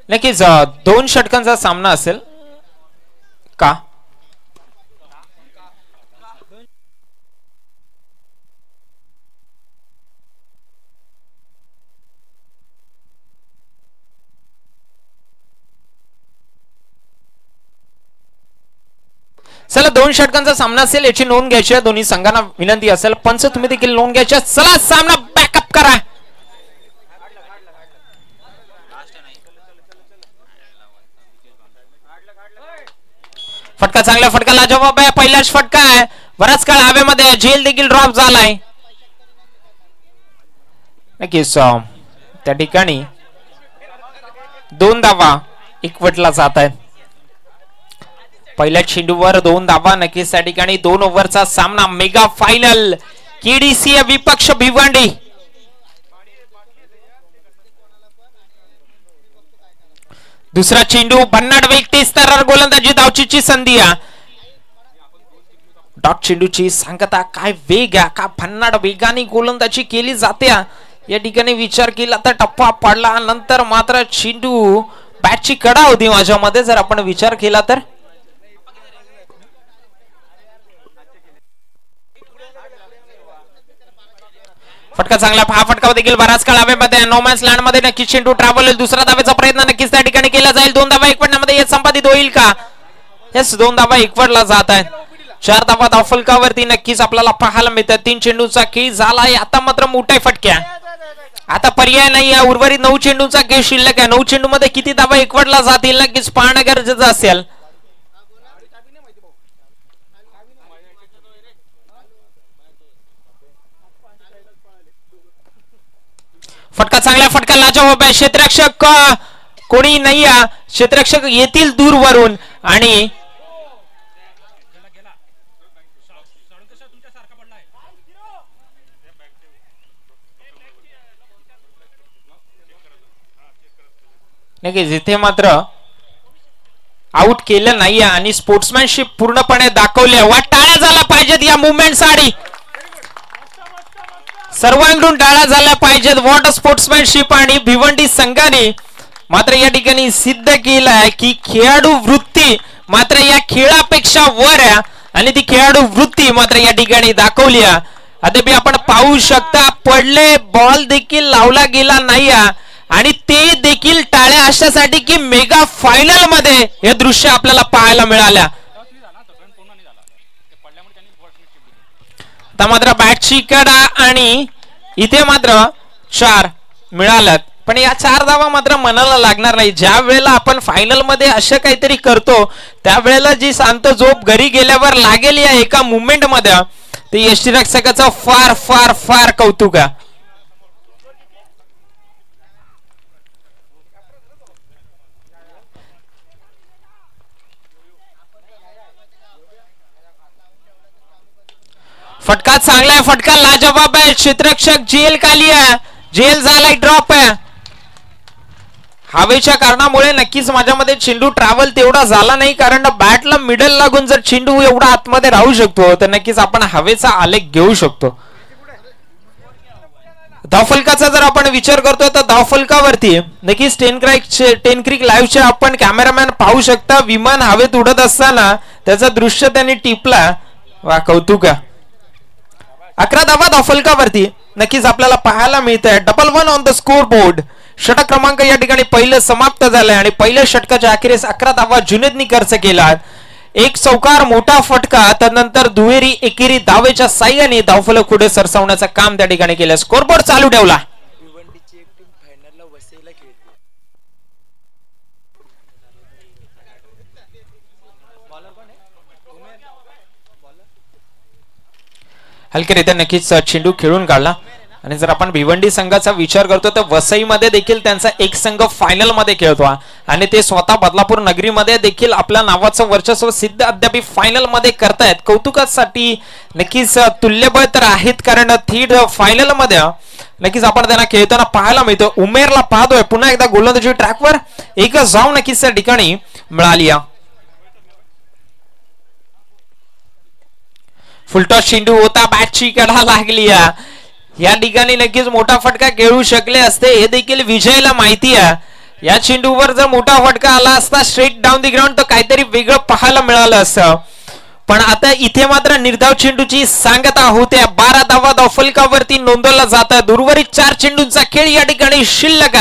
नक्कीच 2 षटकांचा सामना असेल का? चला 2 षटकांचा सामना असेल याची नोंद घ्यायची आहे. दोन्ही संघांना विनंती असेल पंच तुम्ही देखील नोंद घ्यायची. चला सामना बॅकअप करा. फटका चांगला फटका लाजवाब आहे. पहिलाच फटका आहे. बराच काळ हवेमध्ये झेल देखील ड्रॉप झालाय. नक्कीच त्या ठिकाणी 2 धावा एकवटला जात आहेत. पहिल्या चेंडूवर 2 धावा. नक्कीच त्या ठिकाणी 2 ओव्हरचा सामना मेगा फायनल केडीसी विपक्ष भिवंडी. दुसरा चेंडू भन्नाट वेग 30 स्तरावर गोलंदाजी धावचीची संधी आहे. डॉट चेंडूची सांगता काय वेग आहे का भन्नाट वेगाने गोलंदाजी केली जाते. या ठिकाणी विचार केला तर टप्पा पडला नंतर मात्र चेंडू बॅटची कडा होती माझ्या मध्ये जर आपण विचार केला तर. फटका चांगला. हा फटका देखील बराच काळ हवेमध्ये नो मॅन्स लँड मध्ये नक्कीच चेंडू ट्रॅव्हल होईल. दुसरा धावेचा प्रयत्न नक्कीच त्या ठिकाणी केला जाईल. 2 धावा एकवटण्यामध्ये यश संपादित होईल का? यस 2 धावा एकवटला जात आहे. 4 धावा धावफलकावरती नक्कीच आपल्याला पाहायला मिळतात. 3 चेंडूचा खेळ झालाय. आता मात्र मोठ्या फटक्या. आता पर्याय नाही आहे. उर्वरित 9 चेंडूचा खेळ शिल्लक आहे. 9 चेंडू मध्ये किती धावा एकवटला जातील नक्कीच पाहणं गरजेचं असेल. फटका चांगला फटका लाजवाब आहे. क्षेत्ररक्षक कोणी नाही आहे. क्षेत्ररक्षक येतील दूरवरून आणि नक्कीच इथे मात्र आउट केलं नाही आणि स्पोर्ट्समॅनशिप पूर्णपणे दाखवली. टाळ्या झाला पाहिजेत या मुवमेंटसाठी. सर्वांकडून टाळ्या झाल्या पाहिजेत. वॉट स्पोर्ट्समॅनशिप. आणि भिवंडी संघाने मात्र या ठिकाणी सिद्ध केलं आहे की खेळाडू वृत्ती मात्र या खेळापेक्षा वर आहे आणि ती खेळाडू वृत्ती मात्र या ठिकाणी दाखवली आहे. अद्याप आपण पाहू शकता पडले बॉल देखील लावला गेला नाही आणि ते देखील टाळ्या अशासाठी की मेगा फायनल मध्ये हे दृश्य आपल्याला पाहायला मिळाल्या. मात्र बॅटची कडा आणि इथे मात्र 4 मिळाल्यात. पण या 4 धावा मात्र मनाला लागणार नाही. ज्या वेळेला आपण फायनल मध्ये असं काहीतरी करतो त्यावेळेला जी शांत झोप घरी गेल्यावर लागेल या एका मुवमेंट मध्ये ते यष्टीरक्षकाचं फार फार फार कौतुक आहे. फटका चांगला आहे. फटका लाजवाब आहे. क्षेत्ररक्षक जेल खाली आहे. जेल झालाय. ड्रॉप आहे. हवेच्या कारणामुळे नक्कीच माझ्यामध्ये चेंडू ट्रॅव्हल तेवढा झाला नाही कारण बॅटला मिडल लागून जर चेंडू एवढा आतमध्ये राहू शकतो तर नक्कीच आपण हवेचा आलेख घेऊ शकतो. धावफलकाचा जर आपण विचार करतो तर धावफलकावरती नक्कीच टेन क्रिक लाईव्हचे आपण कॅमेरामॅन पाहू शकता. विमान हवेत उडत असताना त्याचं दृश्य त्यांनी टिपला. वा कौतुक. 11 धावा धावफलकावरती नक्कीच आपल्याला पाहायला मिळतंय. 1-1 ऑन द स्कोर बोर्ड. षटक क्रमांक या ठिकाणी पहिलं समाप्त झालंय आणि पहिल्या षटकाच्या अखेरीस 11 धावा जुनेदनी खर्च केला. एक चौकार मोठा फटका त्यानंतर दुहेरी एकेरी धावेच्या साह्याने धावफलक पुढे सरसावण्याचं काम त्या ठिकाणी केलं. स्कोरबोर्ड चालू ठेवला. हलकेरित्या नक्कीच चेंडू खेळून काढला आणि जर आपण भिवंडी संघाचा विचार करतो तर वसईमध्ये देखील त्यांचा एक संघ फायनल मध्ये खेळतो आणि ते स्वतः बदलापूर नगरीमध्ये देखील आपल्या नावाचं वर्चस्व सिद्ध अद्याप फायनल मध्ये करतायत. कौतुकासाठी नक्कीच तुल्यबळ तर आहेत कारण थेट फायनल मध्ये नक्कीच आपण त्यांना खेळताना पाहायला मिळतो. उमेरला पाहतोय पुन्हा एकदा गोलंदाजी ट्रॅकवर एक जाऊ नक्कीच त्या ठिकाणी मिळाली. फुलटॉस चेंडू होता, बॅटची कडा लागली. या ठिकाणी नक्कीच मोठा फटका खेळू शकले असते हे देखील विजयला माहिती आहे. या चेंडूवर जर मोठा फटका आला असता स्ट्रेट डाऊन दी ग्राउंड तर काहीतरी वेगळं पाहायला मिळालं असतं. पण आता इथे मात्र निर्धाव चेंडूची सांगता होत्या. 12 धावा धावफलकावरती नोंदवला जातात. उर्वरित 4 चेंडूंचा खेळ या ठिकाणी शिल्लक.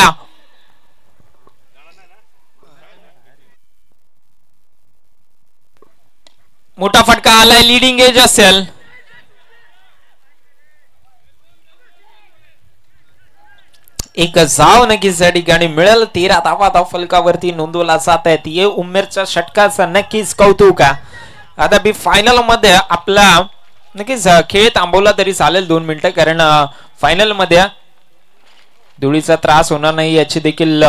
मोठा फटका आलाय, लीडिंग एज असेल. एक जाव नक्कीच या ठिकाणी मिळेल. 13 धावा धावफलकावरती नोंदवला जात आहेत. ये उमेरच्या षटकाचं नक्कीच कौतुक. आता बी फायनल मध्ये आपला नक्कीच खेळ थांबवला तरी चालेल 2 मिनिटं, कारण फायनल मध्ये धुळीचा त्रास होणार नाही याची देखील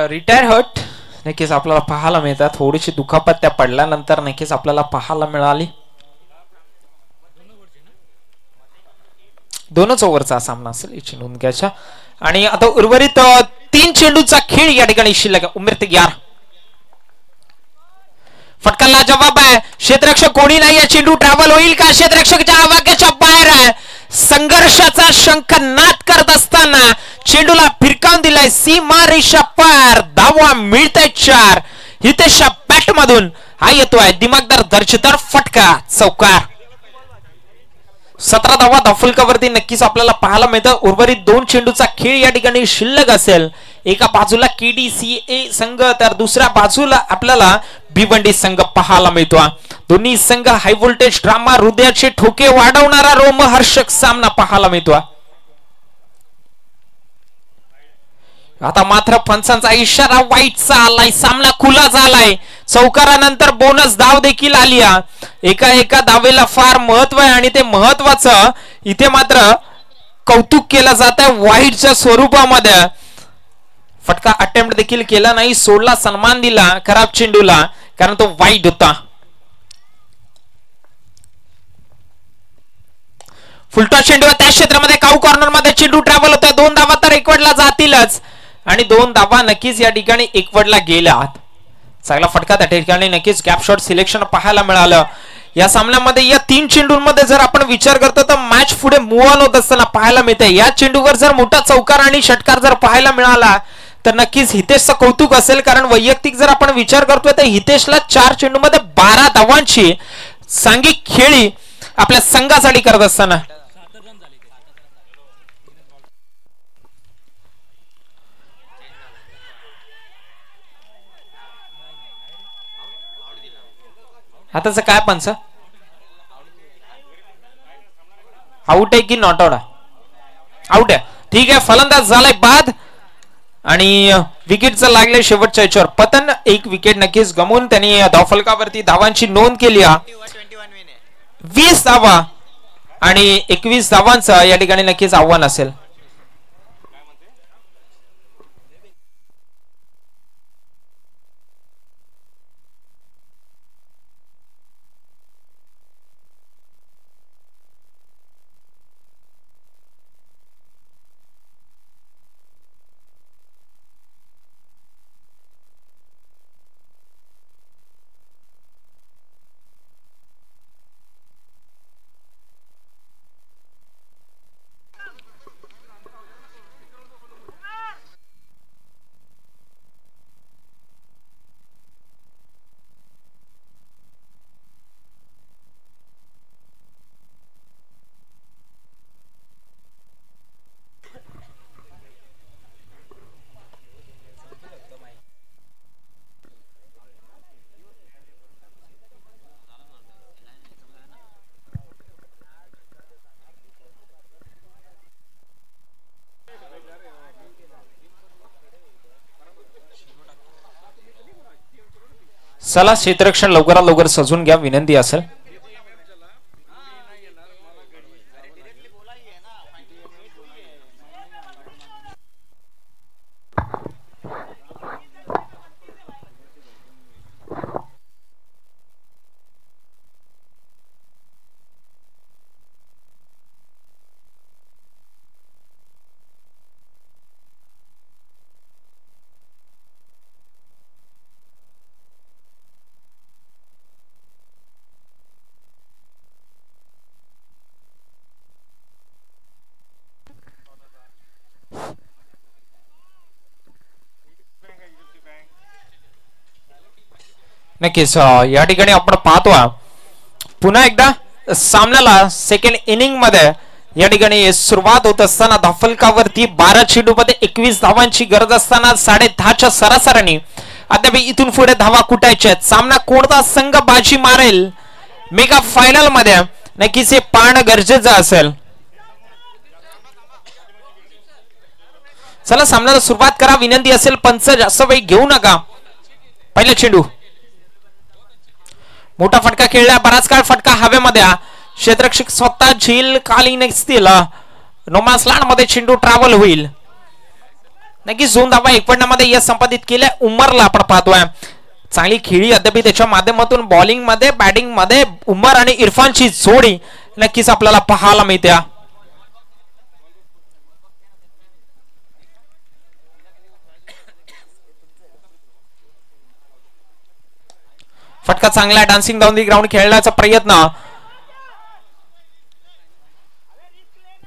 रिटायर हर्ट नक्कीच आपल्याला पाहायला मिळतात. थोडीशी दुखापत त्या पडल्यानंतर नक्कीच आपल्याला पाहायला मिळाली. 2च ओव्हरचा सामना असेल याची नोंद घ्यायच्या. आणि आता उर्वरित 3 चेंडूचा खेळ या ठिकाणी शिल्लक. उमेर तयार, फटकाला जवाब आहे. क्षेत्ररक्षक कोणी नाही. चेंडू ट्रॅव्हल होईल का? क्षेत्ररक्षकच्या आवाक्याच्या बाहेर आहे. संघर्षाचा शंखनाद करत असताना चेंडूला फिरकावून दिलाय सीमा रेषा पार. धावा मिळताय 4. हितेशच्या बॅट मधून हा येतोय दिमागदार दर्जेदार फटका, चौकार. 17 धावा धावफलकावरती नक्कीच आपल्याला पाहायला मिळतं. उर्वरित 2 चेंडूचा खेळ या ठिकाणी शिल्लक असेल. एका बाजूला KDCA संघ तर दुसऱ्या बाजूला आपल्याला भिवंडी संघ पाहायला मिळतो. दोन्ही संघ हाय व्होल्टेज ड्रामा, हृदयाचे ठोके वाढवणारा रोमहर्षक सामना पाहायला मिळतो. आता मात्र पंचांचा इशारा वाईटचा आलाय. सामना खुला झालाय. चौकारानंतर बोनस धाव देखील आली. एका धावेला फार महत्व आहे आणि ते महत्वाचं इथे मात्र कौतुक केलं जात आहे वाईटच्या स्वरूपामध्ये. फटका अटेम्प्ट देखील केला नाही, सोडला, सन्मान दिला खराब चेंडूला, कारण तो वाईट होता. फुलटॉस चेंडू त्या क्षेत्रामध्ये काऊ कॉर्नर मध्ये चेंडू ट्रॅव्हल होता. 2 धावा तर एकवटला जातीलच आणि 2 धावा नक्कीच या ठिकाणी एकवटला गेल्यात. चांगला फटका त्या ठिकाणी नक्कीच गॅप शॉट सिलेक्शन पाहायला मिळालं. या सामन्यामध्ये या 3 चेंडूंमध्ये जर आपण विचार करतो तर मॅच पुढे मूव्ह ऑन होत असताना पाहायला मिळते. या चेंडूवर जर मोठा चौकार आणि षटकार जर पाहायला मिळाला तर नक्कीच हितेशचं कौतुक असेल, कारण वैयक्तिक जर आपण विचार करतोय तर हितेशला 4 चेंडूमध्ये 12 धावांची सांघिक खेळी आपल्या संघासाठी करत असताना आताच काय पंच आउट आहे की नॉट आउट? आउट आहे. ठीक आहे, फलंदाज झालाय बाद आणि विकेटचं लागले शेवटच्या याच्यावर. पतन 1 विकेट नक्कीच गमवून त्यांनी धावफलकावरती धावांची नोंद केली. 20 धावा आणि 21 धावांचं या ठिकाणी नक्कीच आव्हान असेल. चला क्षेत्ररक्षण लवकरात लवकर सजून घ्या विनंती असेल. नक्कीच या ठिकाणी आपण पाहतो पुन्हा एकदा सामन्याला सेकंड इनिंग मध्ये या ठिकाणी सुरुवात होत असताना धावफलकावरती 12 चेंडूमध्ये 21 धावांची गरज असताना 10.5च्या सरासरीने अद्याप इथून पुढे धावा कुटायच्या आहेत. सामना कोणता संघ बाजी मारेल मेगा फायनल मध्ये नक्कीच हे पाहणं गरजेचं असेल. चला सामन्याला सुरुवात करा. विनंती असेल पंच जास्त वेळ घेऊ नका. पहिला चेंडू मोठा फटका खेळला. बराच काळ फटका हवेमध्ये. क्षेत्ररक्षक स्वतः झील खाली नसतील. नोमास लँड मध्ये चेंडू ट्रॅव्हल होईल. नक्कीच 2 धावा 1 पन्नामध्ये यश संपादित केल्या. उमरला आपण पाहतोय चांगली खेळी अद्याप त्याच्या माध्यमातून बॉलिंग मध्ये बॅटिंग मध्ये उमर आणि इरफानची जोडी नक्कीच आपल्याला पाहायला मिळते. फटका चांगला. डान्सिंग डाऊन दी ग्राउंड खेळण्याचा प्रयत्न.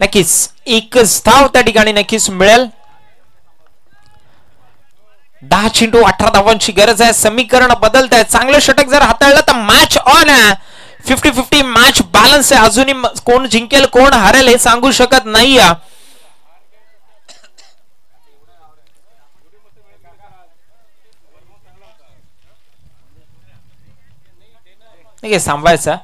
नक्कीच एकच धाव त्या ठिकाणी नक्कीच मिळेल. 10 चेंडू 18 धावांची गरज आहे. समीकरण बदलत आहे. चांगलं षटक जर हाताळलं तर मॅच ऑन आहे. 50-50 मॅच बॅलन्स आहे. अजूनही कोण जिंकेल कोण हारेल हे सांगू शकत नाही. सांभाळायचा.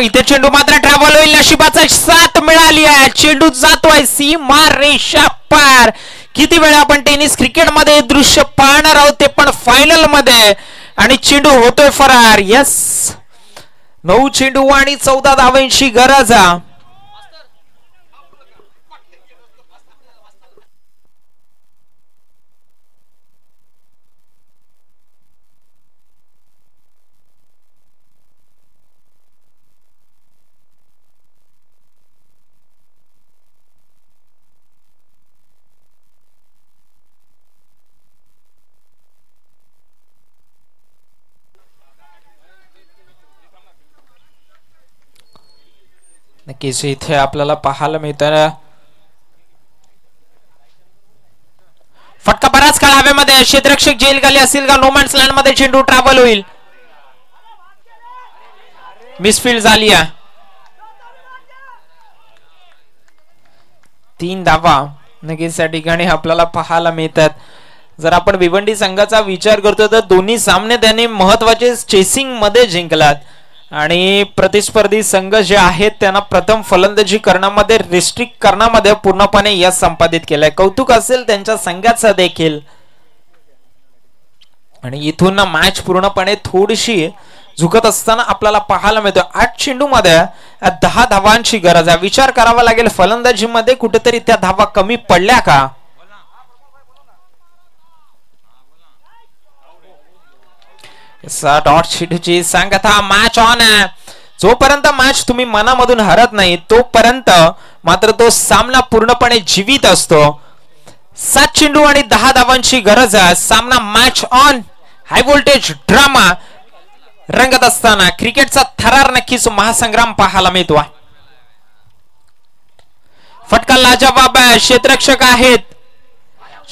इथे चेंडू मात्र ट्रॅव्हल होईल. नशिबाचा साथ मिळाली आहे. चेंडू जातोय सीमा रेषा पार. किती वेळा आपण टेनिस क्रिकेट मध्ये दृश्य पाहणार आहोत ते पण फायनल मध्ये. आणि चेंडू होतोय फरार. यस 9 चेंडू आणि 14 धावांची गरज. नक्कीच इथे आपल्याला पाहायला मिळतं फटका बराच काळ हवेमध्ये. क्षेत्ररक्षक जेल खाली असेल का. नोमॅन्स लँड मध्ये चेंडू ट्रॅव्हल होईल. मिसफील्ड झाली. 3 धावा नक्कीच या ठिकाणी आपल्याला पाहायला मिळतात. जर आपण भिवंडी संघाचा विचार करतो तर दोन्ही सामने त्यांनी महत्वाचे चेसिंग मध्ये जिंकलात आणि प्रतिस्पर्धी संघ जे आहेत त्यांना प्रथम फलंदाजी करण्यामध्ये रिस्ट्रिक्ट करण्यामध्ये पूर्णपणे यश संपादित केलंय. कौतुक असेल त्यांच्या संघाचं देखील. आणि इथून मॅच पूर्णपणे थोडीशी झुकत असताना आपल्याला पाहायला मिळतो. 8 चेंडू मध्ये 10 धावांची गरज आहे. विचार करावा लागेल फलंदाजी मध्ये कुठेतरी त्या धावा कमी पडल्या का. डॉट चेंडूची सांगता. मॅच ऑन आहे. जोपर्यंत मॅच तुम्ही मनामधून हरत नाही तोपर्यंत मात्र तो सामना पूर्णपणे जीवित असतो. 7 चेंडू आणि 10 धावांची गरज आहे. सामना match on. High voltage drama रंगत असताना क्रिकेटचा थरार नक्कीच महासंग्राम पाहायला मिळतो. फटका लाजवाब आहे. क्षेत्ररक्षक आहेत.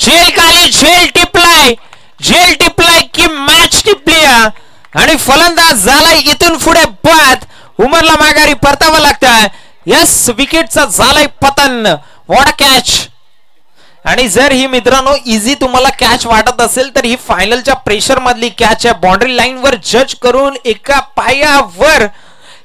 झेल खाली. झेल टिपलाय. झेल टिपलाय की मॅच टिपली आणि फलंदाज झालाय इथून पुढे बाद. उमरला माघारी परतावं लागतंय. यस विकेटचा झालाय पतन. What catch. आणि जर ही मित्रांनो इझी तुम्हाला कॅच वाटत असेल तर ही फायनलच्या प्रेशर मधली कॅच आहे. बाउंड्री लाईन वर जज करून एका पायावर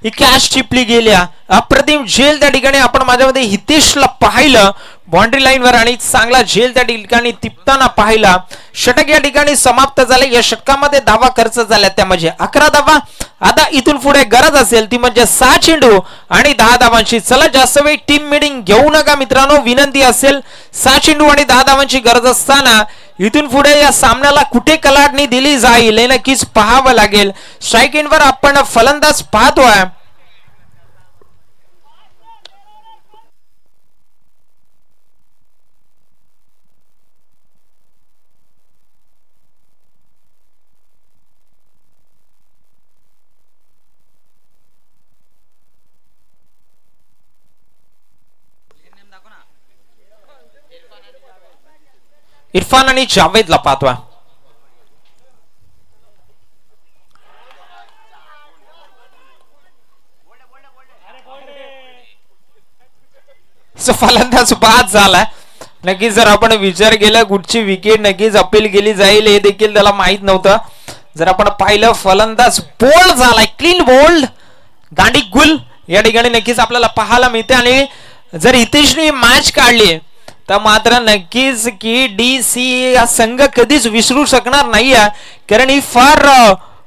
ही कॅच टिपली गेल्या. अप्रतिम झेल त्या ठिकाणी आपण माझ्यामध्ये हितेशला पाहिलं बाउंड्री लाईन वर आणि चांगला झेल त्या ठिकाणी टिपताना पाहिला. षटक या ठिकाणी समाप्त झाले. या षटकामध्ये धावा खर्च झाल्या त्या म्हणजे 11 धावा. आता इथून पुढे गरज असेल ती म्हणजे 6 चेंडू आणि 10 धावांची. चला जास्त वेळ टीम मीटिंग घेऊ नका मित्रांनो. विनंती असेल 6 चेंडू आणि 10 धावांची गरज असताना इथून पुढे या सामन्याला कुठे कलाडणी दिली जाईल हे नक्कीच पाहावं लागेल. स्ट्राईक एंडवर आपण फलंदाज पाहतोय. इरफान आणि जावेदला पाहतोय. फलंदाज बाद झाला. नक्कीच जर आपण विचार केला कुठची विकेट नक्कीच अपील केली जाईल हे देखील त्याला माहित नव्हतं. जर आपण पाहिलं फलंदाज बोल्ड झालाय, क्लीन बोल्ड, दांडी गुल या ठिकाणी नक्कीच आपल्याला पाहायला मिळते. आणि जर हितेशने मॅच काढली तर मात्र नक्कीच की DC हा संघ कधीच विसरू शकणार नाही, कारण ही फार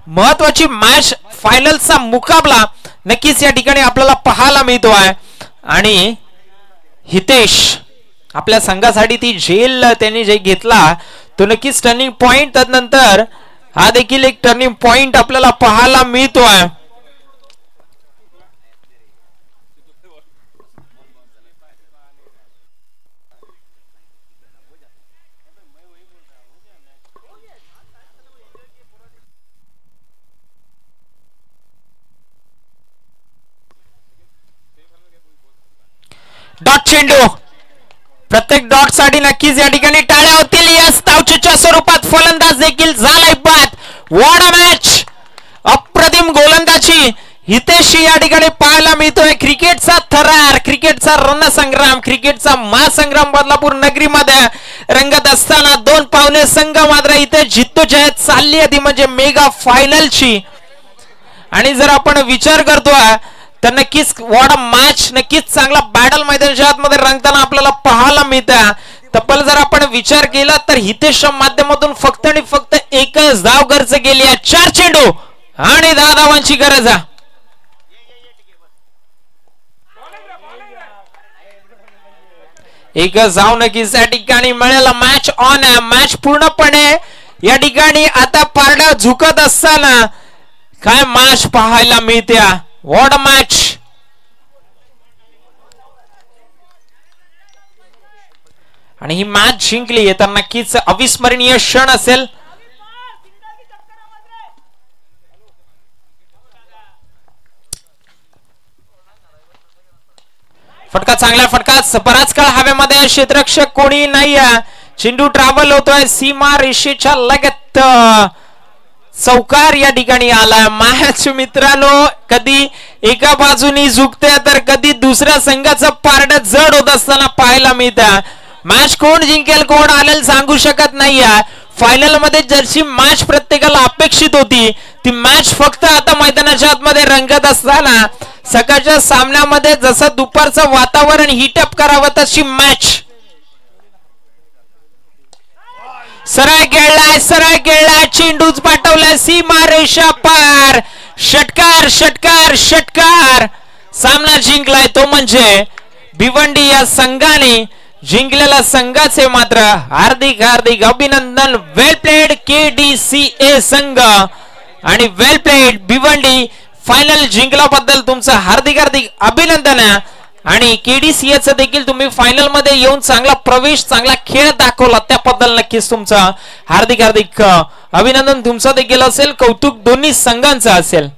महत्वाची मॅच, फायनलचा मुकाबला नक्कीच या ठिकाणी आपल्याला पाहायला मिळतो आहे. आणि हितेश आपल्या संघासाठी ती झेल त्यांनी जे घेतला तो नक्कीच टर्निंग पॉइंट, त्यानंतर हा देखील एक टर्निंग पॉइंट आपल्याला पाहायला मिळतोय. डॉट चेंडू, प्रत्येक डॉट साठी नक्कीच या ठिकाणी टाळ्या होतील. यस, धावचीच्या स्वरूपात फलंदाज देखील झालाय बाद. व्हॉट अ मॅच, अप्रतिम गोलंदाजी हितेश या ठिकाणी पाहायला मिळतोय. क्रिकेटचा थरार, क्रिकेटचा रणसंग्राम, क्रिकेटचा महासंग्राम बदलापूर नगरीमध्ये रंगत असताना दोन पावले संघ मात्र इथे जिद्दोजहद चालली होती, म्हणजे मेगा फायनलची. आणि जर आपण विचार करतोय तर नक्कीच व्हॉट अ मॅच, नक्कीच चांगला बॅटल मैदानाच्या आतमध्ये रंगताना आपल्याला पाहायला मिळतं. तब्बल जर आपण विचार केला तर हितेशच्या माध्यमातून फक्त आणि फक्त एकच धाव गरज केली आहे. 4 चेंडू आणि 10 धावांची गरज आहे. एकच धाव नक्कीच या ठिकाणी मिळेल. मॅच ऑन आहे, मॅच पूर्णपणे या ठिकाणी आता पारडा झुकत असताना काय मॅच पाहायला मिळते. What a match. आणि ही मॅच जिंकली तर नक्कीच अविस्मरणीय क्षण असेल. फटका, चांगला फटका, बराच काळ हवेमध्ये, क्षेत्ररक्षक कोणी नाही. चेंडू ट्रॅव्हल होतोय सीमा रेषेच्या लगत, चौकार या ठिकाणी आला. मॅच मित्रांनो कधी एका बाजूनी झुकते तर कधी दुसऱ्या संघाचं पारड जड होत असताना पाहायला मिळतं. मॅच कोण जिंकेल कोण आलेल सांगू शकत नाही. फायनल मध्ये जशी मॅच प्रत्येकाला अपेक्षित होती ती मॅच फक्त आता मैदानाच्या आतमध्ये रंगत असताना सकाळच्या सामन्यामध्ये जसं दुपारचं वातावरण हीटअप करावं तशी मॅच. सरळ गेलाय, चेंडूच पाठवलाय सीमा रेषा पार. षटकार षटकार षटकार, सामना जिंकलाय तो म्हणजे भिवंडी या संघाने. जिंकलेल्या संघाचे मात्र हार्दिक हार्दिक अभिनंदन. वेल प्लेड KDCA संघ आणि वेल प्लेड भिवंडी. फायनल जिंकल्याबद्दल तुमचं हार्दिक हार्दिक अभिनंदन. आणि KDCA देखील तुम्ही फायनल मध्ये येऊन चांगला प्रवेश, चांगला खेळ दाखवला त्याबद्दल नक्कीच तुमचं हार्दिक हार्दिक अभिनंदन तुमचं देखील असेल. कौतुक दोन्ही संघांचं असेल.